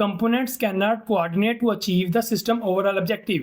components cannot coordinate to achieve the system overall objective۔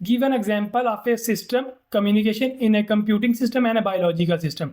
Give an example of a system communication in a computing system and a biological system.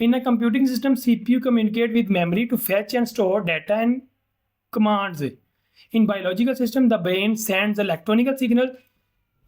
In a computing system, CPU communicate with memory to fetch and store data and commands. In biological system, the brain sends electronic signal.